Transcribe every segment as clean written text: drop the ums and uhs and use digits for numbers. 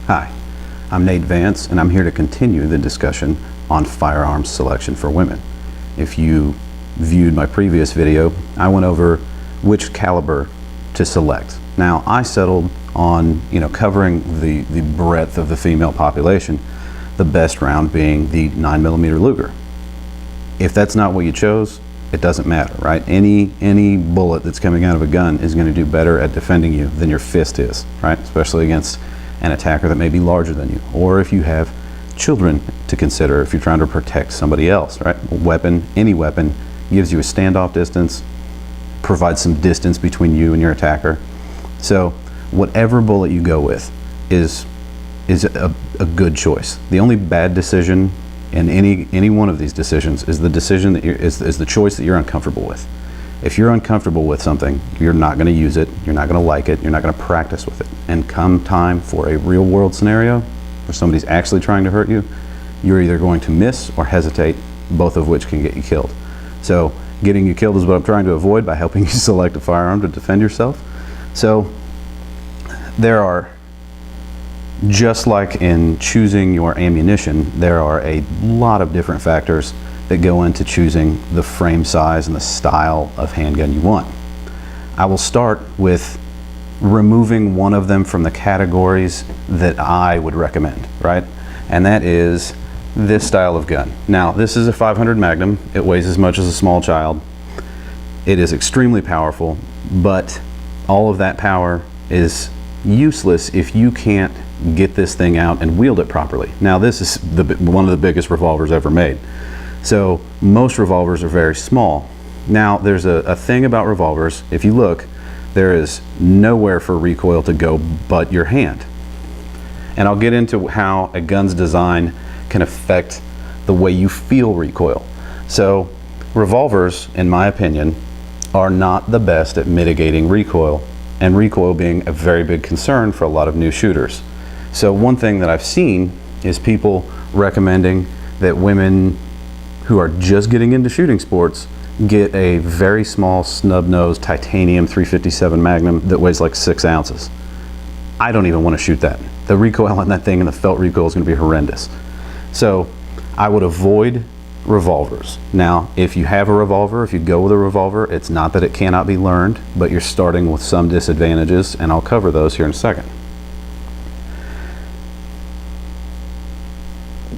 Hi, I'm Nate Vance, and I'm here to continue the discussion on firearms selection for women. If you viewed my previous video, I went over which caliber to select. Now, I settled on covering the breadth of the female population, the best round being the 9mm Luger. If that's not what you chose, it doesn't matter, right? Any bullet that's coming out of a gun is going to do better at defending you than your fist is, right? Especially against an attacker that may be larger than you, or if you have children to consider, if you're trying to protect somebody else, right? A weapon, any weapon, gives you a standoff distance, provides some distance between you and your attacker. So whatever bullet you go with is a good choice. The only bad decision in any one of these decisions is the decision that is the choice that you're uncomfortable with. If you're uncomfortable with something, you're not going to use it, you're not going to like it, you're not going to practice with it. And come time for a real world scenario where somebody's actually trying to hurt you, you're either going to miss or hesitate, both of which can get you killed. So getting you killed is what I'm trying to avoid by helping you select a firearm to defend yourself. So there are, just like in choosing your ammunition, there are a lot of different factors that go into choosing the frame size and the style of handgun you want. I will start with removing one of them from the categories that I would recommend, right? And that is this style of gun. Now, this is a 500 Magnum. It weighs as much as a small child. It is extremely powerful, but all of that power is useless if you can't get this thing out and wield it properly. Now, this is one of the biggest revolvers ever made. So most revolvers are very small. Now, there's a thing about revolvers. If you look, there is nowhere for recoil to go but your hand. And I'll get into how a gun's design can affect the way you feel recoil. So revolvers, in my opinion, are not the best at mitigating recoil, and recoil being a very big concern for a lot of new shooters. So one thing that I've seen is people recommending that women who are just getting into shooting sports get a very small snub-nosed titanium 357 Magnum that weighs like 6 ounces. I don't even want to shoot that. The recoil on that thing and the felt recoil is going to be horrendous. So I would avoid revolvers. Now, if you have a revolver, if you go with a revolver, it's not that it cannot be learned, but you're starting with some disadvantages, and I'll cover those here in a second.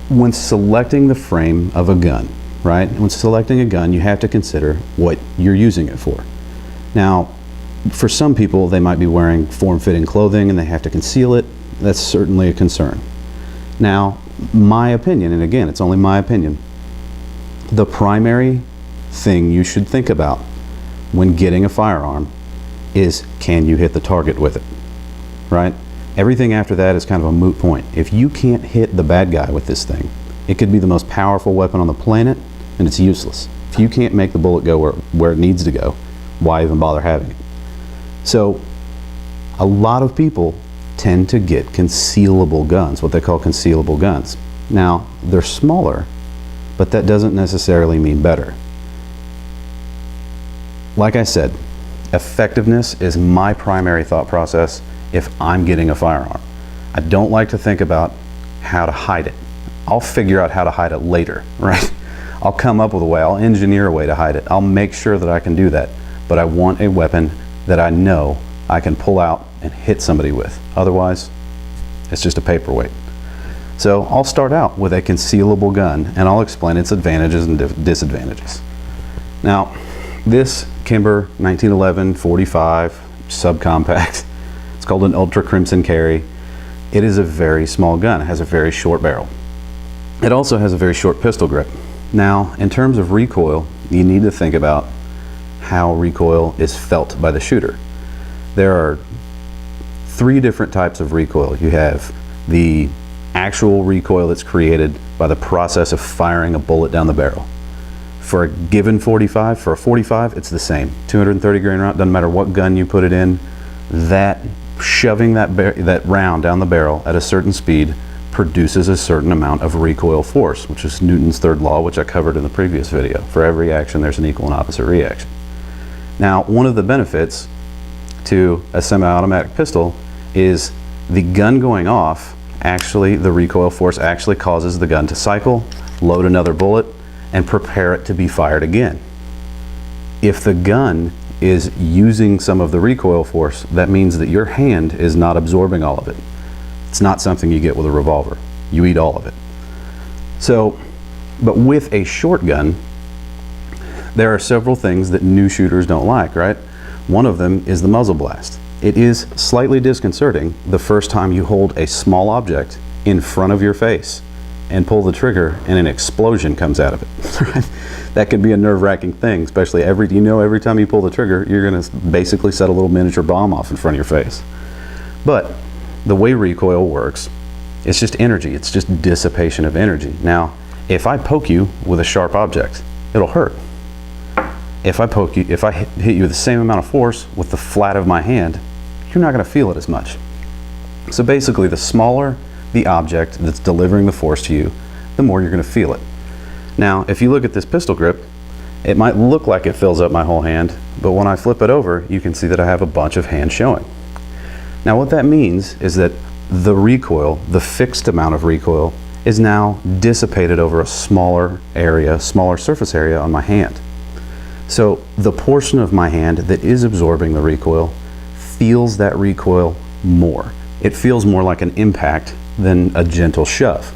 When selecting the frame of a gun, right? When selecting a gun, you have to consider what you're using it for. Now, for some people, they might be wearing form-fitting clothing and they have to conceal it. That's certainly a concern. Now, my opinion, and again, it's only my opinion, the primary thing you should think about when getting a firearm is, can you hit the target with it, right? Everything after that is kind of a moot point. If you can't hit the bad guy with this thing, it could be the most powerful weapon on the planet, and it's useless. If you can't make the bullet go where it needs to go, why even bother having it? So a lot of people tend to get concealable guns, what they call concealable guns. Now, they're smaller, but that doesn't necessarily mean better. Like I said, effectiveness is my primary thought process if I'm getting a firearm. I don't like to think about how to hide it. I'll figure out how to hide it later, right? I'll come up with a way, I'll engineer a way to hide it. I'll make sure that I can do that. But I want a weapon that I know I can pull out and hit somebody with. Otherwise, it's just a paperweight. So I'll start out with a concealable gun, and I'll explain its advantages and disadvantages. Now, this Kimber 1911 45 subcompact, it's called an Ultra Crimson Carry. It is a very small gun. It has a very short barrel. It also has a very short pistol grip. Now, in terms of recoil, you need to think about how recoil is felt by the shooter. There are 3 different types of recoil. You have the actual recoil that's created by the process of firing a bullet down the barrel. For a given 45, for a 45, it's the same. 230 grain round, doesn't matter what gun you put it in, that shoving that round down the barrel at a certain speed produces a certain amount of recoil force, which is Newton's third law, which I covered in the previous video. For every action, there's an equal and opposite reaction. Now, one of the benefits to a semi-automatic pistol is the gun going off the recoil force actually causes the gun to cycle, load another bullet, and prepare it to be fired again. If the gun is using some of the recoil force, that means that your hand is not absorbing all of it. It's not something you get with a revolver. You eat all of it. So, but with a shotgun, there are several things that new shooters don't like, right? One of them is the muzzle blast. It is slightly disconcerting the first time you hold a small object in front of your face and pull the trigger and an explosion comes out of it. That can be a nerve-wracking thing, especially every time you pull the trigger, you're going to basically set a little miniature bomb off in front of your face. But the way recoil works, it's just energy. It's just dissipation of energy. Now, if I poke you with a sharp object, it'll hurt. If I hit you with the same amount of force with the flat of my hand, you're not going to feel it as much. So basically, the smaller the object that's delivering the force to you, the more you're going to feel it. Now, if you look at this pistol grip, it might look like it fills up my whole hand, but when I flip it over, you can see that I have a bunch of hand showing. Now, what that means is that the recoil, the fixed amount of recoil, is now dissipated over a smaller area, smaller surface area on my hand. So the portion of my hand that is absorbing the recoil feels that recoil more. It feels more like an impact than a gentle shove.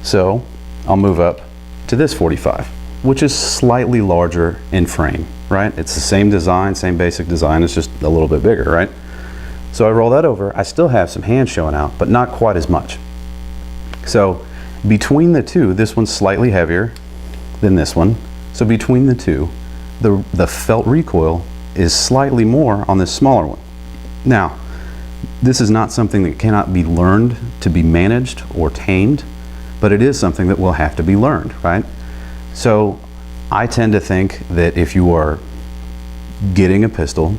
So I'll move up to this 45, which is slightly larger in frame, right? It's the same design, same basic design, it's just a little bit bigger, right? So I roll that over, I still have some hand showing out, but not quite as much. So between the two, this one's slightly heavier than this one. So between the two, the felt recoil is slightly more on this smaller one. Now, this is not something that cannot be learned to be managed or tamed, but it is something that will have to be learned, right? So I tend to think that if you are getting a pistol,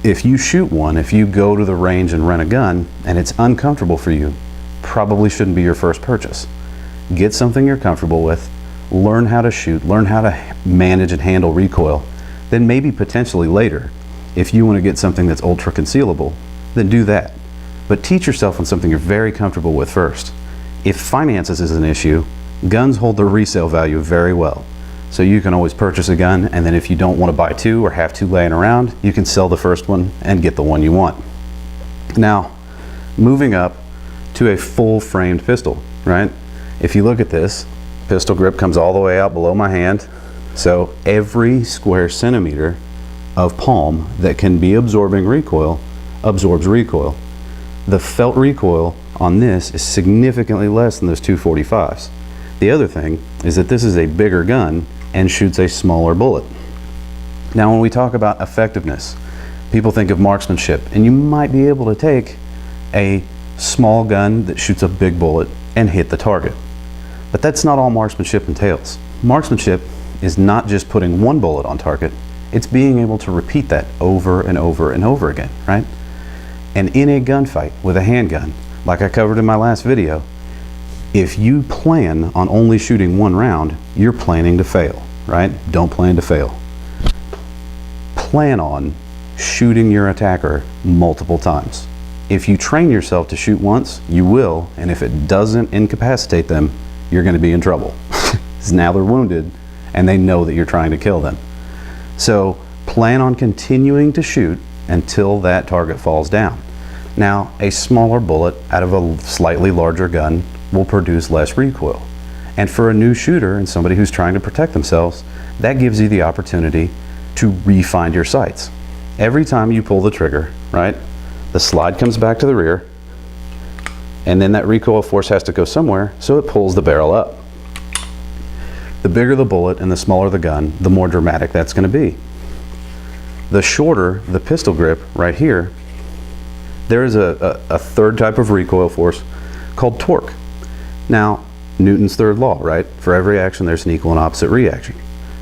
if you shoot one, if you go to the range and rent a gun and it's uncomfortable for you, probably shouldn't be your first purchase. Get something you're comfortable with, learn how to shoot, learn how to manage and handle recoil, then maybe potentially later, if you want to get something that's ultra concealable, then do that. But teach yourself on something you're very comfortable with first. If finances is an issue, guns hold their resale value very well. So you can always purchase a gun, and then if you don't want to buy two or have two laying around, you can sell the first one and get the one you want. Now, moving up to a full framed pistol, right? If you look at this, pistol grip comes all the way out below my hand. So every square centimeter of palm that can be absorbing recoil absorbs recoil. The felt recoil on this is significantly less than those 245s. The other thing is that this is a bigger gun and shoots a smaller bullet. Now, when we talk about effectiveness, people think of marksmanship, and you might be able to take a small gun that shoots a big bullet and hit the target. But that's not all marksmanship entails. Marksmanship is not just putting one bullet on target, it's being able to repeat that over and over and over again, right? And in a gunfight with a handgun, like I covered in my last video, if you plan on only shooting one round, you're planning to fail, right? Don't plan to fail. Plan on shooting your attacker multiple times. If you train yourself to shoot once, you will, and if it doesn't incapacitate them, you're going to be in trouble. Because now they're wounded, and they know that you're trying to kill them. So plan on continuing to shoot until that target falls down. Now, a smaller bullet out of a slightly larger gun will produce less recoil. And for a new shooter and somebody who's trying to protect themselves, that gives you the opportunity to re-find your sights. Every time you pull the trigger, right, the slide comes back to the rear, and then that recoil force has to go somewhere, so it pulls the barrel up. The bigger the bullet and the smaller the gun, the more dramatic that's going to be. The shorter the pistol grip right here, there is a third type of recoil force called torque. Now, Newton's third law, right? For every action, there's an equal and opposite reaction.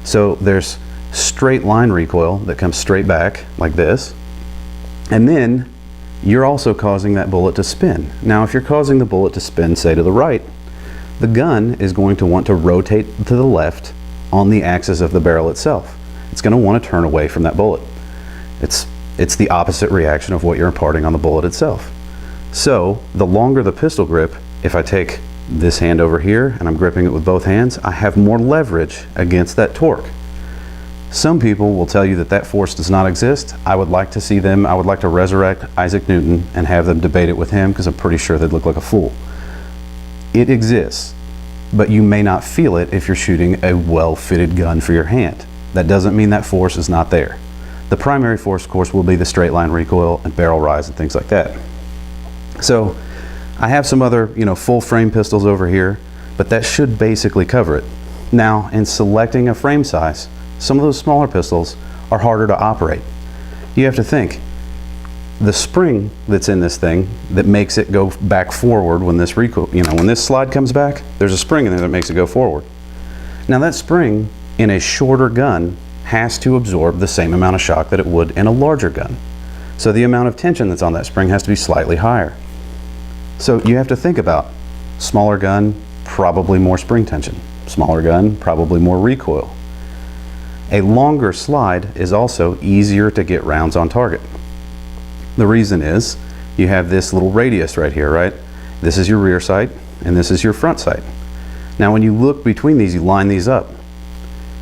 So there's straight line recoil that comes straight back like this, and then you're also causing that bullet to spin. Now, if you're causing the bullet to spin, say to the right, the gun is going to want to rotate to the left on the axis of the barrel itself. It's going to want to turn away from that bullet. It's the opposite reaction of what you're imparting on the bullet itself. So the longer the pistol grip, if I take this hand over here and I'm gripping it with both hands, I have more leverage against that torque. Some people will tell you that that force does not exist. I would like to see them, I would like to resurrect Isaac Newton and have them debate it with him, because I'm pretty sure they'd look like a fool. It exists, but you may not feel it if you're shooting a well-fitted gun for your hand. That doesn't mean that force is not there. The primary force, of course, will be the straight line recoil and barrel rise and things like that. So I have some other, full frame pistols over here, but that should basically cover it. Now, in selecting a frame size, some of those smaller pistols are harder to operate. You have to think, the spring that's in this thing that makes it go back forward when this recoil, when this slide comes back, there's a spring in there that makes it go forward. Now that spring in a shorter gun has to absorb the same amount of shock that it would in a larger gun. So the amount of tension that's on that spring has to be slightly higher. So you have to think about smaller gun, probably more spring tension. Smaller gun, probably more recoil. A longer slide is also easier to get rounds on target. The reason is you have this little radius right here, right? This is your rear sight and this is your front sight. Now when you look between these, you line these up.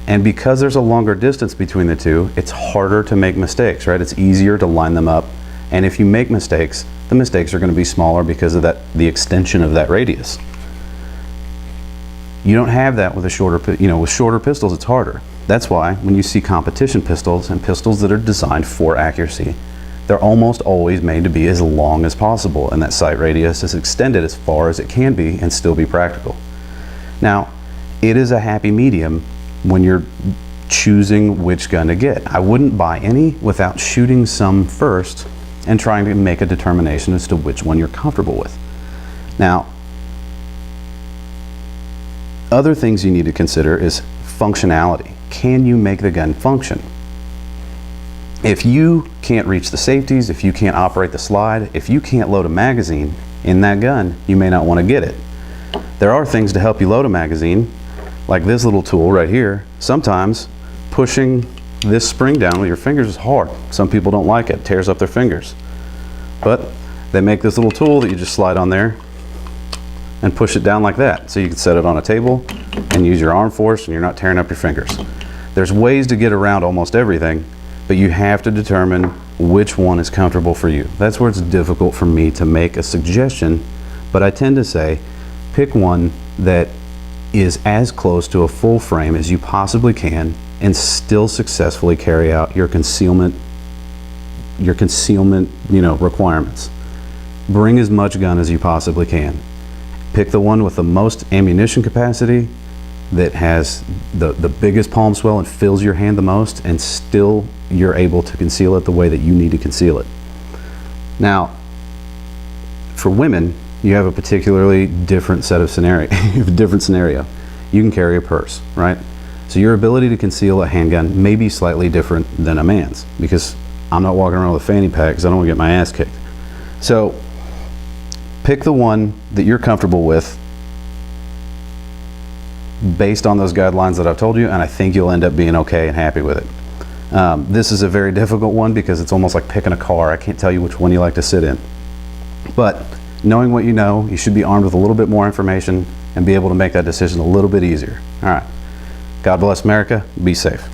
And because there's a longer distance between the two, it's harder to make mistakes, right? It's easier to line them up. And if you make mistakes, the mistakes are going to be smaller because of the extension of that radius. You don't have that with a shorter, with shorter pistols, it's harder. That's why when you see competition pistols and pistols that are designed for accuracy, they're almost always made to be as long as possible, and that sight radius is extended as far as it can be and still be practical. Now, it is a happy medium when you're choosing which gun to get. I wouldn't buy any without shooting some first and trying to make a determination as to which one you're comfortable with. Now, other things you need to consider is functionality. Can you make the gun function? If you can't reach the safeties, if you can't operate the slide, if you can't load a magazine in that gun, you may not want to get it. There are things to help you load a magazine, like this little tool right here. Sometimes pushing this spring down with your fingers is hard. Some people don't like it, tears up their fingers. But they make this little tool that you just slide on there and push it down like that. So you can set it on a table and use your arm force and you're not tearing up your fingers. There's ways to get around almost everything, but you have to determine which one is comfortable for you. That's where it's difficult for me to make a suggestion, but I tend to say pick one that is as close to a full frame as you possibly can and still successfully carry out your concealment requirements. Bring as much gun as you possibly can. Pick the one with the most ammunition capacity, that has the biggest palm swell and fills your hand the most, and still you're able to conceal it the way that you need to conceal it. Now, for women, you have a particularly different set of scenario. You have a different scenario. You can carry a purse, right? So your ability to conceal a handgun may be slightly different than a man's, because I'm not walking around with a fanny pack because I don't want to get my ass kicked. So pick the one that you're comfortable with based on those guidelines that I've told you, and I think you'll end up being okay and happy with it. This is a very difficult one because it's almost like picking a car. I can't tell you which one you like to sit in. But knowing what you know, you should be armed with a little bit more information and be able to make that decision a little bit easier. All right. God bless America. Be safe.